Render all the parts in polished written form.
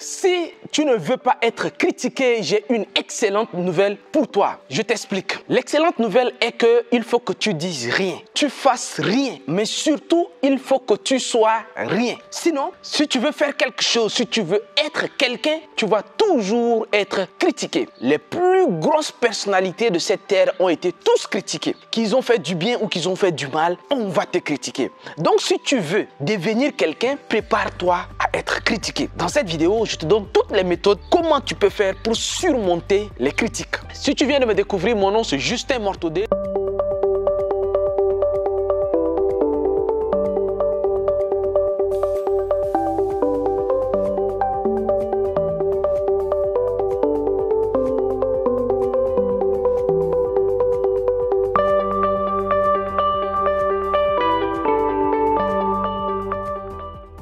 Si tu ne veux pas être critiqué, j'ai une excellente nouvelle pour toi. Je t'explique. L'excellente nouvelle est qu'il faut que tu dises rien. Tu fasses rien. Mais surtout, il faut que tu sois rien. Sinon, si tu veux faire quelque chose, si tu veux être quelqu'un, tu vas toujours être critiqué. Les plus grosses personnalités de cette terre ont été tous critiqués. Qu'ils ont fait du bien ou qu'ils ont fait du mal, on va te critiquer. Donc, si tu veux devenir quelqu'un, prépare-toi à être critiqué. Dans cette vidéo, je te donne toutes les méthodes, comment tu peux faire pour surmonter les critiques. Si tu viens de me découvrir, mon nom c'est Justin Mortodé.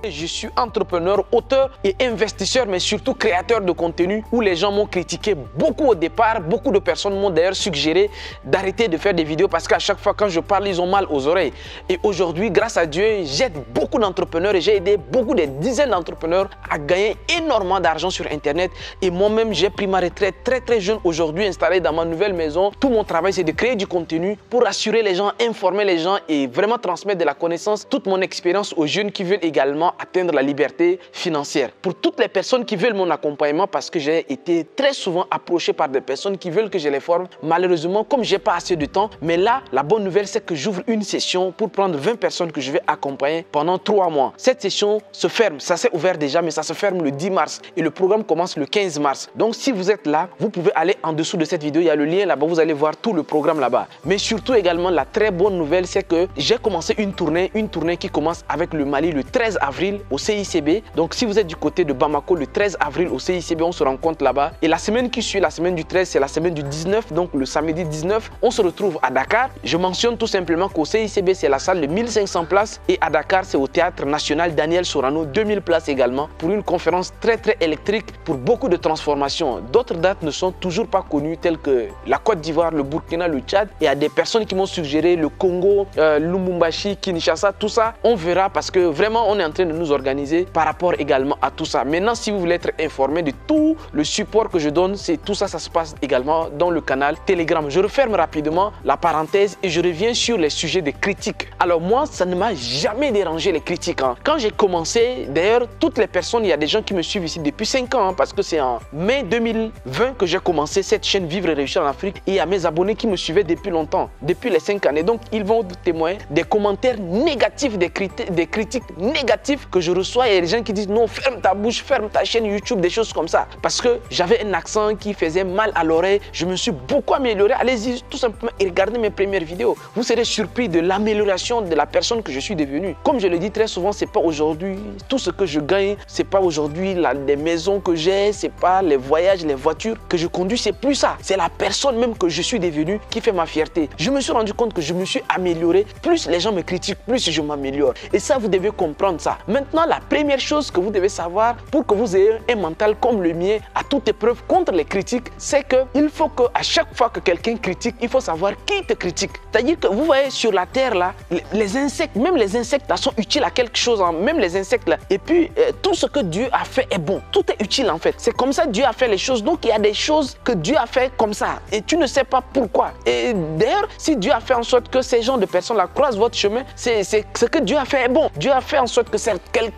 Je suis entrepreneur, auteur et investisseur, mais surtout créateur de contenu où les gens m'ont critiqué beaucoup au départ. Beaucoup de personnes m'ont d'ailleurs suggéré d'arrêter de faire des vidéos parce qu'à chaque fois quand je parle, ils ont mal aux oreilles. Et aujourd'hui, grâce à Dieu, j'aide beaucoup d'entrepreneurs et j'ai aidé des dizaines d'entrepreneurs à gagner énormément d'argent sur Internet. Et moi-même, j'ai pris ma retraite très jeune aujourd'hui, installé dans ma nouvelle maison. Tout mon travail, c'est de créer du contenu pour rassurer les gens, informer les gens et vraiment transmettre de la connaissance, toute mon expérience aux jeunes qui veulent également atteindre la liberté financière. Pour toutes les personnes qui veulent mon accompagnement, parce que j'ai été très souvent approché par des personnes qui veulent que je les forme, malheureusement, comme j'ai pas assez de temps, mais là, la bonne nouvelle, c'est que j'ouvre une session pour prendre 20 personnes que je vais accompagner pendant 3 mois. Cette session se ferme, ça s'est ouvert déjà, mais ça se ferme le 10 mars et le programme commence le 15 mars. Donc, si vous êtes là, vous pouvez aller en dessous de cette vidéo, il y a le lien là-bas, vous allez voir tout le programme là-bas. Mais surtout également, la très bonne nouvelle, c'est que j'ai commencé une tournée qui commence avec le Mali le 13 avril au CICB. Donc si vous êtes du côté de Bamako le 13 avril au CICB, on se rencontre là-bas. Et la semaine qui suit, la semaine du 13, c'est la semaine du 19. Donc le samedi 19, on se retrouve à Dakar. Je mentionne tout simplement qu'au CICB, c'est la salle de 1500 places. Et à Dakar, c'est au Théâtre National Daniel Sorano, 2000 places également, pour une conférence très électrique pour beaucoup de transformations. D'autres dates ne sont toujours pas connues, telles que la Côte d'Ivoire, le Burkina, le Tchad. Et il y a des personnes qui m'ont suggéré le Congo, Lubumbashi, Kinshasa, tout ça. On verra parce que vraiment, on est en train de nous organiser par rapport également à tout ça. Maintenant, si vous voulez être informé de tout le support que je donne, tout ça, ça se passe également dans le canal Telegram. Je referme rapidement la parenthèse et je reviens sur les sujets de critiques. Alors moi, ça ne m'a jamais dérangé les critiques. Quand j'ai commencé, d'ailleurs, toutes les personnes, il y a des gens qui me suivent ici depuis 5 ans, parce que c'est en mai 2020 que j'ai commencé cette chaîne Vivre et Réussir en Afrique. Et il y a mes abonnés qui me suivaient depuis longtemps, depuis les 5 années. Donc, ils vont témoigner des commentaires négatifs, des critiques négatives que je reçois. Il y a des gens qui disent non, ferme ta bouche, ferme ta chaîne YouTube, des choses comme ça. Parce que j'avais un accent qui faisait mal à l'oreille. Je me suis beaucoup amélioré. Allez-y tout simplement et regardez mes premières vidéos. Vous serez surpris de l'amélioration de la personne que je suis devenue. Comme je le dis très souvent, c'est pas aujourd'hui tout ce que je gagne, c'est pas aujourd'hui les maisons que j'ai, c'est pas les voyages, les voitures que je conduis, c'est plus ça. C'est la personne même que je suis devenue qui fait ma fierté. Je me suis rendu compte que je me suis amélioré. Plus les gens me critiquent, plus je m'améliore. Et ça, vous devez comprendre ça. Maintenant, la première chose que vous devez savoir pour que vous ayez un mental comme le mien à toute épreuve contre les critiques, c'est qu'il faut qu'à chaque fois que quelqu'un critique, il faut savoir qui te critique. C'est-à-dire que vous voyez sur la terre là, les insectes, même les insectes là sont utiles à quelque chose, même les insectes là. Et puis tout ce que Dieu a fait est bon. Tout est utile en fait. C'est comme ça que Dieu a fait les choses. Donc il y a des choses que Dieu a fait comme ça et tu ne sais pas pourquoi. Et d'ailleurs, si Dieu a fait en sorte que ces gens de personnes là croisent votre chemin, c'est ce que Dieu a fait est bon. Dieu a fait en sorte que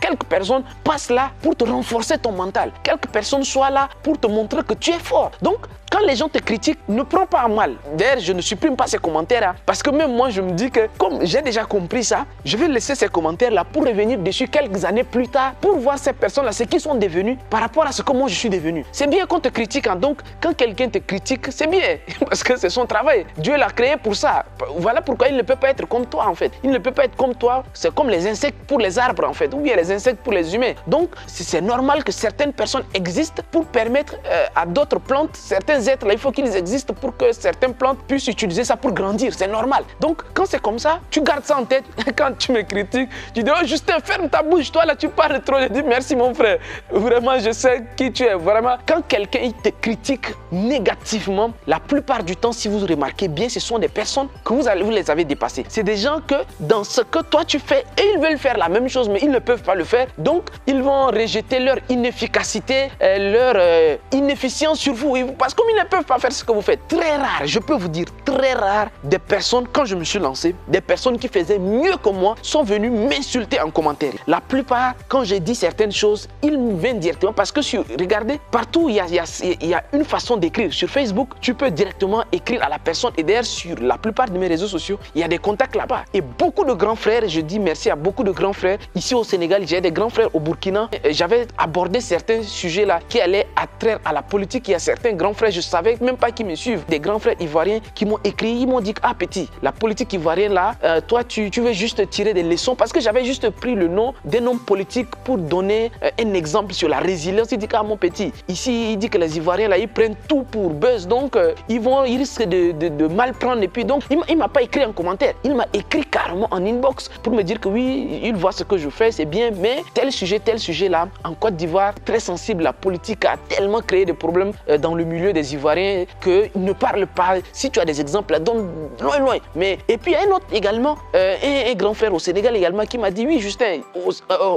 quelques personnes passent là pour te renforcer ton mental. Quelques personnes soient là pour te montrer que tu es fort. Donc, quand les gens te critiquent, ne prends pas à mal. D'ailleurs, je ne supprime pas ces commentaires parce que même moi, je me dis que comme j'ai déjà compris ça, je vais laisser ces commentaires-là pour revenir dessus quelques années plus tard pour voir ces personnes-là, ce qu'ils sont devenus par rapport à ce que moi je suis devenu. C'est bien qu'on te critique. Donc, quand quelqu'un te critique, c'est bien parce que c'est son travail. Dieu l'a créé pour ça. Voilà pourquoi il ne peut pas être comme toi en fait. Il ne peut pas être comme toi. C'est comme les insectes pour les arbres en fait, ou bien les insectes pour les humains. Donc, c'est normal que certaines personnes existent pour permettre à d'autres plantes, certains ces êtres-là, il faut qu'ils existent pour que certaines plantes puissent utiliser ça pour grandir. C'est normal. Donc, quand c'est comme ça, tu gardes ça en tête. Quand tu me critiques, tu dis, oh Justin, ferme ta bouche, toi là, tu parles trop. Je dis, merci mon frère. Vraiment, je sais qui tu es. Vraiment, quand quelqu'un te critique négativement, la plupart du temps, si vous remarquez bien, ce sont des personnes que vous les avez dépassées. C'est des gens que dans ce que toi tu fais, et ils veulent faire la même chose, mais ils ne peuvent pas le faire. Donc, ils vont rejeter leur inefficacité, leur inefficience sur vous. Parce que comme ils ne peuvent pas faire ce que vous faites, très rare, je peux vous dire, très rare, des personnes, quand je me suis lancé, des personnes qui faisaient mieux que moi sont venues m'insulter en commentaire. La plupart, quand j'ai dit certaines choses, ils me viennent directement parce que regardez, partout il y a une façon d'écrire. Sur Facebook, tu peux directement écrire à la personne. Et d'ailleurs, sur la plupart de mes réseaux sociaux, il y a des contacts là-bas. Et beaucoup de grands frères, je dis merci à beaucoup de grands frères. Ici au Sénégal, j'ai des grands frères au Burkina. J'avais abordé certains sujets là qui allaient attraire à la politique. Il y a certains grands frères, je ne savais même pas qui me suivent. Des grands frères ivoiriens qui m'ont écrit, ils m'ont dit, ah petit, la politique ivoirienne là, toi tu veux juste tirer des leçons. Parce que j'avais juste pris le nom d'un homme politique pour donner un exemple sur la résilience. Il dit, ah mon petit, ici il dit que les Ivoiriens là, ils prennent tout pour buzz. Donc ils risquent de mal prendre. Et puis donc, il ne m'a pas écrit en commentaire. Il m'a écrit carrément en inbox pour me dire que oui, il voit ce que je fais, c'est bien. Mais tel sujet là, en Côte d'Ivoire, très sensible, la politique a tellement créé des problèmes dans le milieu des Ivoiriens qu'ils ne parlent pas. Si tu as des exemples, donne loin. Mais, et puis un autre également, un grand frère au Sénégal également qui m'a dit, oui Justin,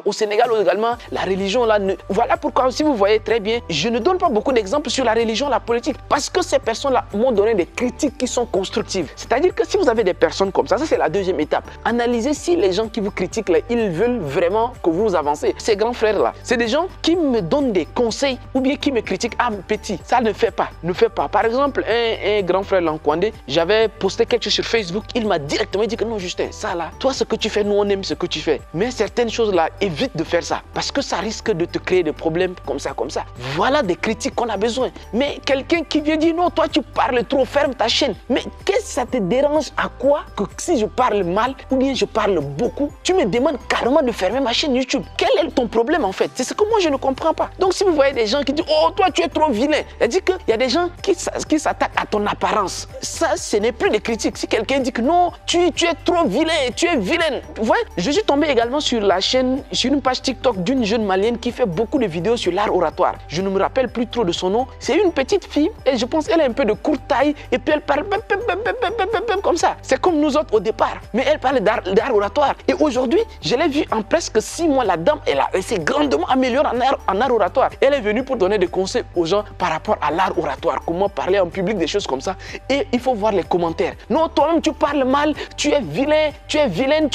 au Sénégal également, la religion là, voilà pourquoi si vous voyez très bien, je ne donne pas beaucoup d'exemples sur la religion, la politique, parce que ces personnes-là m'ont donné des critiques qui sont constructives. C'est-à-dire que si vous avez des personnes comme ça c'est la deuxième étape. Analysez si les gens qui vous critiquent là, ils veulent vraiment que vous avancez. Ces grands frères là, c'est des gens qui me donnent des conseils ou bien qui me critiquent. Ah petit, ça ne fait pas. Par exemple, un grand frère Lankwandé, j'avais posté quelque chose sur Facebook, il m'a directement dit que non Justin, ça là, toi ce que tu fais, nous on aime ce que tu fais. Mais certaines choses là, évite de faire ça parce que ça risque de te créer des problèmes comme ça. Voilà des critiques qu'on a besoin. Mais quelqu'un qui vient dire non, toi tu parles trop, ferme ta chaîne. Mais qu'est-ce que ça te dérange à quoi que si je parle mal ou bien je parle beaucoup, tu me demandes carrément de fermer ma chaîne YouTube? Quel est ton problème en fait? C'est ce que moi je ne comprends pas. Donc si vous voyez des gens qui disent oh toi tu es trop vilain, c'est-à-dire qu'il y a des gens qui s'attaquent à ton apparence. Ça ce n'est plus des critiques. Si quelqu'un dit que non, tu es trop vilain, tu es vilaine. Vous voyez, je suis tombé également sur la chaîne, sur une page TikTok d'une jeune malienne qui fait beaucoup de vidéos sur l'art oratoire. Je ne me rappelle plus trop de son nom. C'est une petite fille et je pense qu'elle a un peu de courte taille et puis elle parle comme ça. C'est comme nous autres au départ. Mais elle parle d'art oratoire. Et aujourd'hui, je l'ai vue en presque 6 mois. La dame, elle s'est grandement améliorée en art oratoire. Elle est venue pour donner des conseils aux gens par rapport à l'art oratoire. Comment parler en public, des choses comme ça. Et il faut voir les commentaires. Non, toi-même, tu parles mal, tu es vilain, tu es vilaine,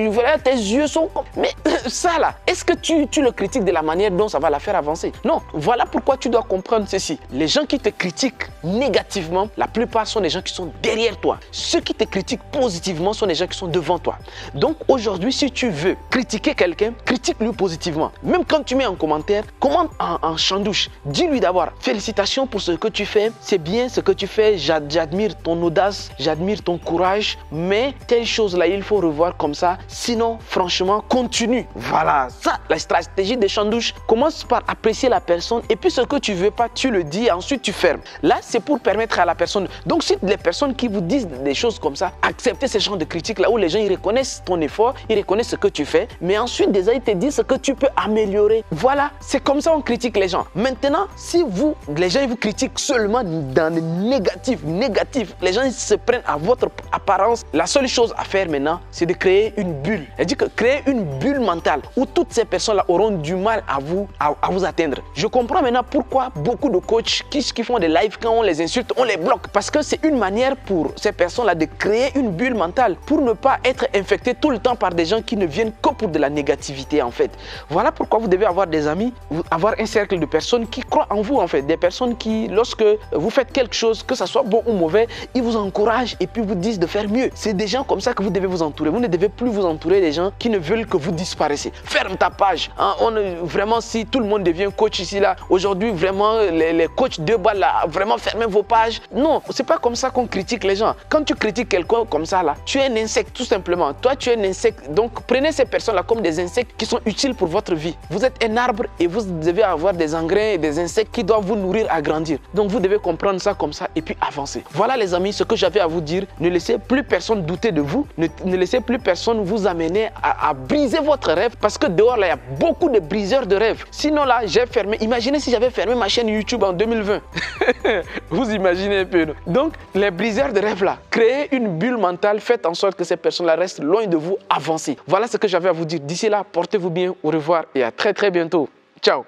voilà, tes yeux sont comme... Mais ça là, est-ce que tu le critiques de la manière dont ça va la faire avancer? Non, voilà pourquoi tu dois comprendre ceci. Les gens qui te critiquent négativement, la plupart sont des gens qui sont derrière toi. Ceux qui te critiquent positivement sont des gens qui sont devant toi. Donc aujourd'hui, si tu veux critiquer quelqu'un, critique-le positivement. Même quand tu mets un commentaire, commente en chandouche. Dis-lui d'abord, félicitations pour ce que tu fais, c'est bien ce que tu fais, j'admire ton audace, j'admire ton courage, mais telle chose là, il faut revoir comme ça. Sinon, franchement, continue. Voilà, ça, la stratégie des chandouches. Commence par apprécier la personne et puis ce que tu veux pas, tu le dis et ensuite tu fermes. Là, c'est pour permettre à la personne. Donc, si les personnes qui vous disent des choses comme ça, acceptez ce genre de critiques là où les gens ils reconnaissent ton effort, ils reconnaissent ce que tu fais, mais ensuite déjà ils te disent ce que tu peux améliorer. Voilà, c'est comme ça on critique les gens. Maintenant, si les gens ils vous critiquent seulement dans le négatif, les gens ils se prennent à votre apparence, la seule chose à faire maintenant, c'est de créer une bulle. C'est-à-dire que créer une bulle mentale où toutes ces personnes-là auront du mal à vous atteindre. Je comprends maintenant pourquoi beaucoup de coachs qui font des lives, quand on les insulte, on les bloque. Parce que c'est une manière pour ces personnes-là de créer une bulle mentale pour ne pas être infectés tout le temps par des gens qui ne viennent que pour de la négativité en fait. Voilà pourquoi vous devez avoir des amis, avoir un cercle de personnes qui croient en vous en fait. Des personnes qui, lorsque vous faites quelque chose, que ça soit bon ou mauvais, ils vous encouragent et puis vous disent de faire mieux. C'est des gens comme ça que vous devez vous entourer. Vous ne devez plus vous entourer des gens qui ne veulent que vous disparaissez. Ferme ta page. Hein, vraiment, si tout le monde devient coach ici là, aujourd'hui vraiment les coachs de balles là, vraiment fermez vos pages. Non, c'est pas comme ça qu'on critique les gens. Quand tu critiques quelqu'un comme ça là, tu es un insecte tout simplement. Toi tu es un insecte. Donc prenez ces personnes là comme des insectes qui sont utiles pour votre vie. Vous êtes un arbre et vous devez avoir des engrais et des insectes qui doivent vous nourrir à grandir. dire. Donc vous devez comprendre ça comme ça et puis avancer. Voilà les amis, ce que j'avais à vous dire. Ne laissez plus personne douter de vous. Ne laissez plus personne vous amener à briser votre rêve parce que dehors là, il y a beaucoup de briseurs de rêves. Sinon là, j'ai fermé. Imaginez si j'avais fermé ma chaîne YouTube en 2020. Vous imaginez un peu. Donc les briseurs de rêves là, créez une bulle mentale, faites en sorte que ces personnes-là restent loin de vous, avancez. Voilà ce que j'avais à vous dire. D'ici là, portez-vous bien, au revoir et à très bientôt. Ciao.